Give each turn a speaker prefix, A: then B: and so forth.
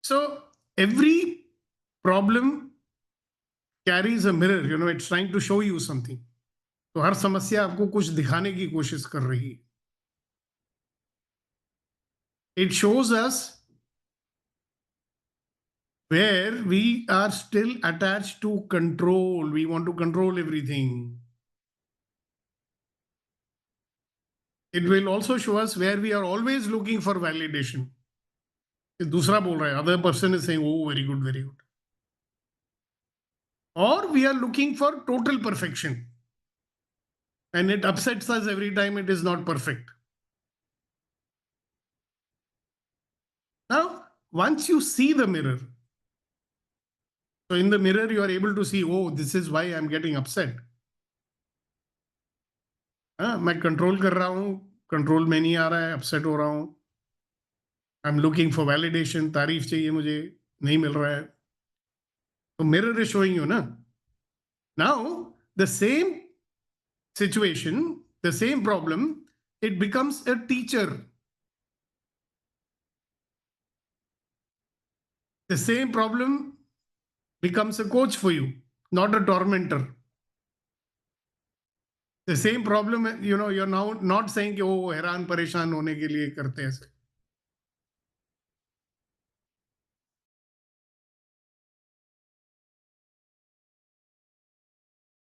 A: So every problem carries a mirror, it's trying to show you something. तो हर समस्या आपको कुछ दिखाने की कोशिश कर रही है. It shows us where we are still attached to control. We want to control everything. It will also show us where we are always looking for validation. दूसरा बोल रहा है, other person is saying, oh, very good, very good. Or we are looking for total perfection. And it upsets us every time it is not perfect. Now, once you see the mirror, so in the mirror, you are able to see, oh, this is why I'm getting upset. मैं control कर रहा हूँ, control में नहीं आ रहा है, upset हो रहा हूँ. I am looking for validation, तारीफ चाहिए मुझे, नहीं मिल रहा है. तो मिरर इज शोइंग यू ना. Now the same situation, the same problem, it becomes a teacher. The same problem becomes a coach for you, not a tormentor. The same problem, you're now not saying कि वो हैरान परेशान होने के लिए करते हैं.